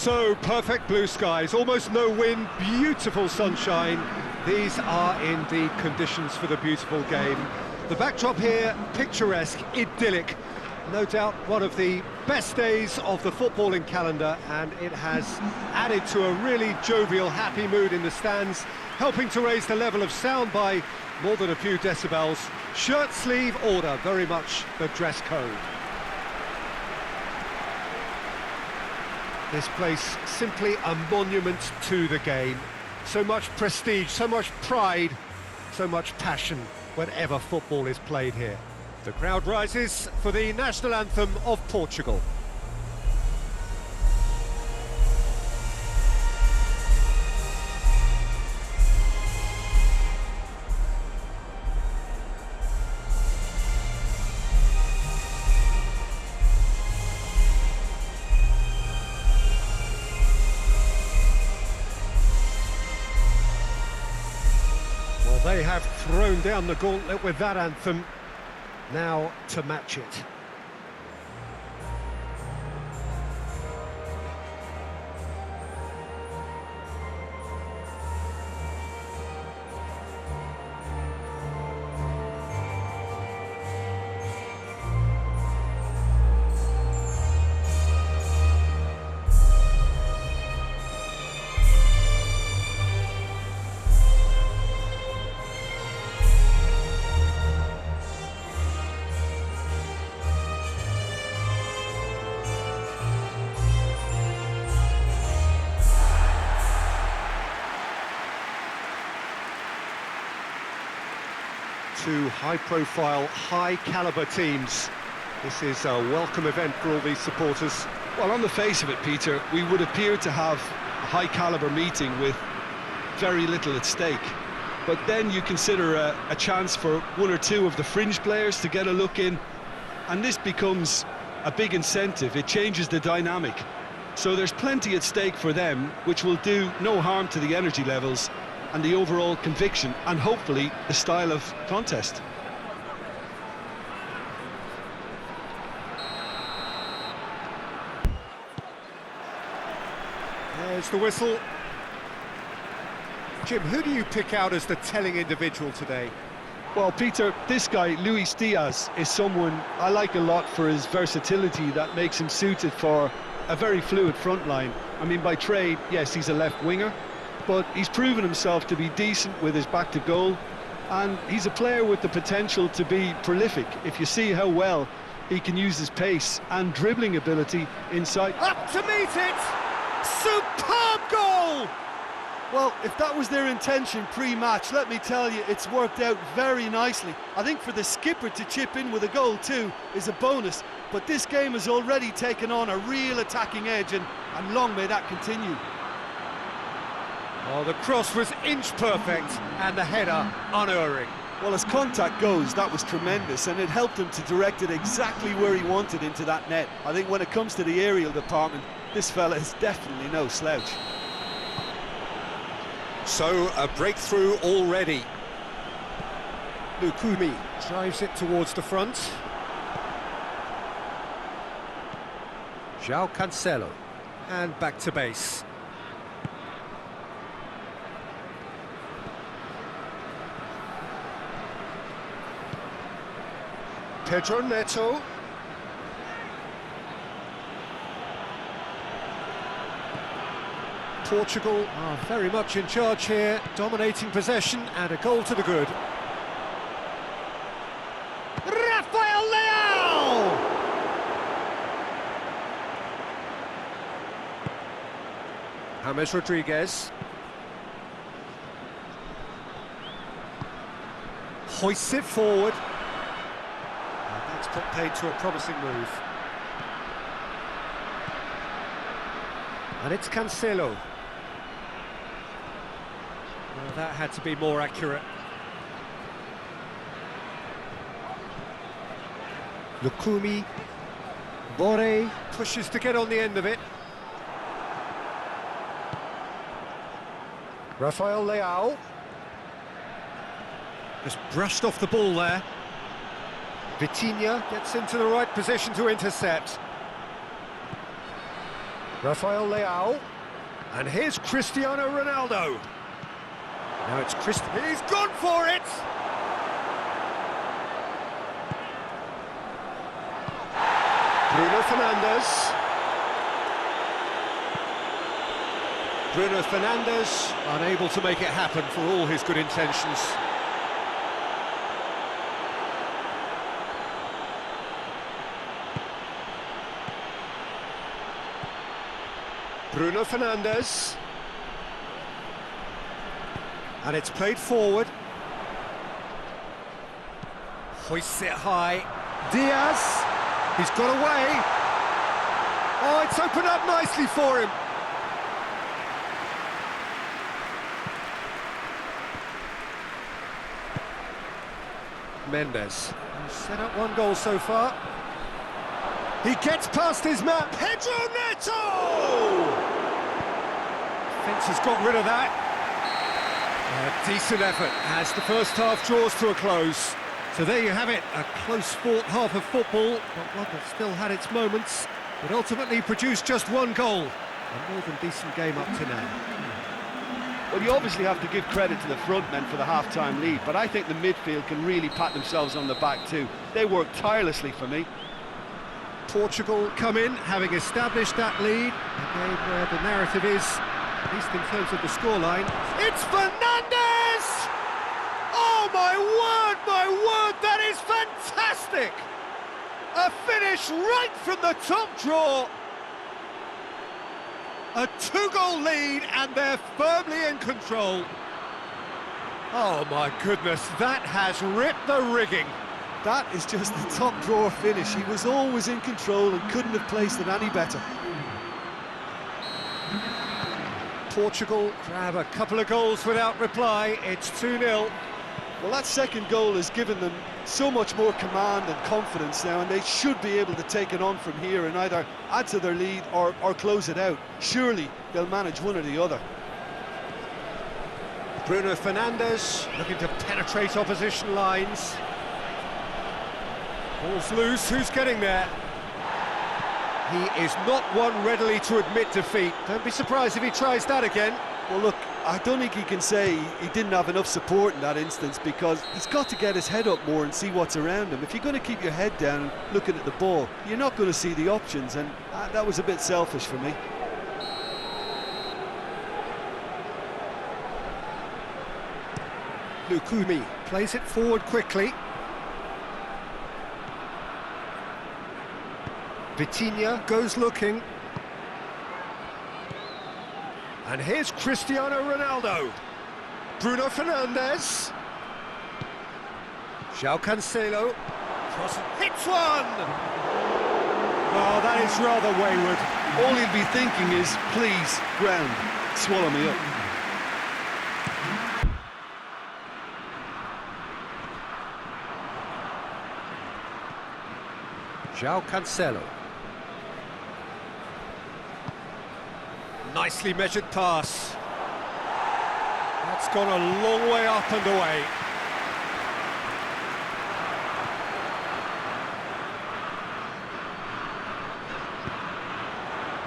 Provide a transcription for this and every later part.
So, perfect blue skies, almost no wind, beautiful sunshine. These are indeed conditions for the beautiful game. The backdrop here, picturesque, idyllic. No doubt one of the best days of the footballing calendar, and it has added to a really jovial, happy mood in the stands, helping to raise the level of sound by more than a few decibels. Shirt sleeve order, very much the dress code. This place simply a monument to the game. So much prestige, so much pride, so much passion whenever football is played here. The crowd rises for the national anthem of Portugal. They have thrown down the gauntlet with that anthem, now to match it. Two high-profile, high-caliber teams. This is a welcome event for all these supporters. Well, on the face of it, Peter, we would appear to have a high-caliber meeting with very little at stake. But then you consider a chance for one or two of the fringe players to get a look in, and this becomes a big incentive. It changes the dynamic. So there's plenty at stake for them, which will do no harm to the energy levels and the overall conviction, and hopefully the style of contest. There's the whistle. Jim, who do you pick out as the telling individual today? Well, Peter, this guy, Luis Diaz, is someone I like a lot for his versatility that makes him suited for a very fluid front line. I mean, by trade, yes, he's a left winger, but he's proven himself to be decent with his back to goal, and he's a player with the potential to be prolific if you see how well he can use his pace and dribbling ability inside. Up to meet it! Superb goal! Well, if that was their intention pre-match, let me tell you, it's worked out very nicely. I think for the skipper to chip in with a goal too is a bonus, but this game has already taken on a real attacking edge, and long may that continue. Oh, the cross was inch perfect, and the header unerring. Well, as contact goes, that was tremendous, and it helped him to direct it exactly where he wanted into that net. I think when it comes to the aerial department, this fella is definitely no slouch. So, a breakthrough already. Lukumi drives it towards the front. João Cancelo, and back to base. Pedro Neto. Portugal are very much in charge here, dominating possession, and a goal to the good. Rafael Leão! James Rodriguez. Hoists it forward. That's put paid to a promising move. And it's Cancelo. Well, that had to be more accurate. Lukumi. Boré pushes to get on the end of it. Rafael Leão. Just brushed off the ball there. Vitinha gets into the right position to intercept. Rafael Leao. And here's Cristiano Ronaldo. Now it's he's gone for it! Bruno Fernandes. Bruno Fernandes, unable to make it happen for all his good intentions. Bruno Fernandes. And it's played forward. Hoists it high. Diaz. He's got away. Oh, it's opened up nicely for him. Mendes. He's set up one goal so far. He gets past his man. Pedro Neto! Fence has got rid of that. A decent effort as the first half draws to a close. So there you have it, a close-fought half of football, but one that still had its moments. It ultimately produced just one goal. A more than decent game up to now. Well, you obviously have to give credit to the front men for the half-time lead, but I think the midfield can really pat themselves on the back too. They worked tirelessly for me. Portugal come in, having established that lead. A game where the narrative is, at least in terms of the scoreline, it's Fernandes! Oh my word, that is fantastic! A finish right from the top draw. A two-goal lead and they're firmly in control. Oh my goodness, that has ripped the rigging. That is just the top drawer finish. He was always in control and couldn't have placed it any better. Portugal grab a couple of goals without reply. It's 2-0. Well, that second goal has given them so much more command and confidence now, and they should be able to take it on from here and either add to their lead or close it out. Surely they'll manage one or the other. Bruno Fernandes looking to penetrate opposition lines. Ball's loose, who's getting there? He is not one readily to admit defeat. Don't be surprised if he tries that again. Well, look, I don't think he can say he didn't have enough support in that instance, because he's got to get his head up more and see what's around him. If you're going to keep your head down looking at the ball, you're not going to see the options, and that was a bit selfish for me. Lukumi plays it forward quickly. Vitinha goes looking. And here's Cristiano Ronaldo. Bruno Fernandes. João Cancelo. Cross hits one! Oh, that is rather wayward. All he'll be thinking is, please, ground, swallow me up. João Cancelo. Nicely measured pass. That's gone a long way up and away.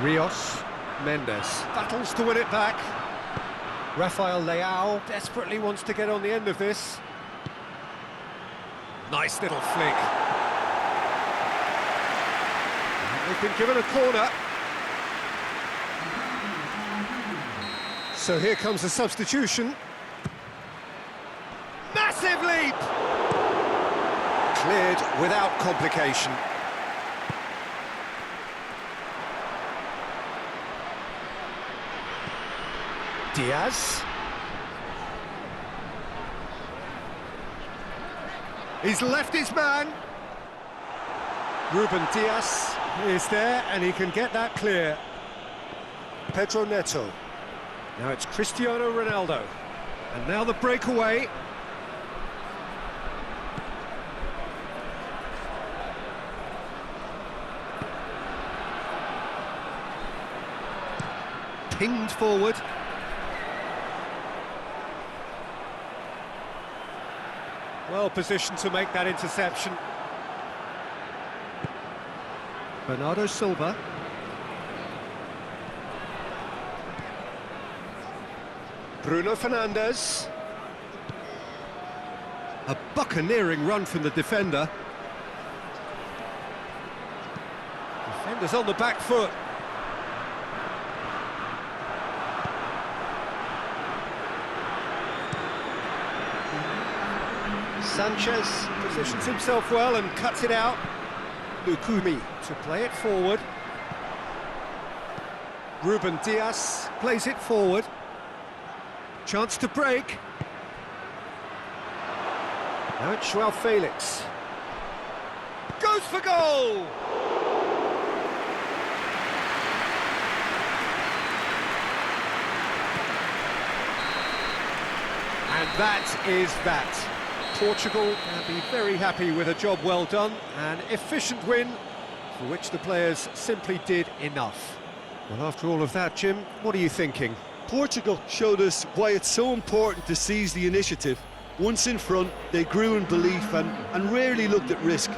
Rios, Mendes battles to win it back. Rafael Leao desperately wants to get on the end of this. Nice little flick. They've been given a corner. So here comes a substitution. Massive leap! Cleared without complication. Diaz. He's left his man. Ruben Diaz is there and he can get that clear. Pedro Neto. Now it's Cristiano Ronaldo. And now the breakaway. Pinged forward. Well positioned to make that interception. Bernardo Silva. Bruno Fernandes. A buccaneering run from the defender. Defender's on the back foot. Sanchez positions himself well and cuts it out. Lukumi to play it forward. Ruben Dias plays it forward. Chance to break. Now it's Joao Felix. Goes for goal! And that is that. Portugal can be very happy with a job well done, an efficient win for which the players simply did enough. Well, after all of that, Jim, what are you thinking? Portugal showed us why it's so important to seize the initiative. Once in front, they grew in belief and rarely looked at risk.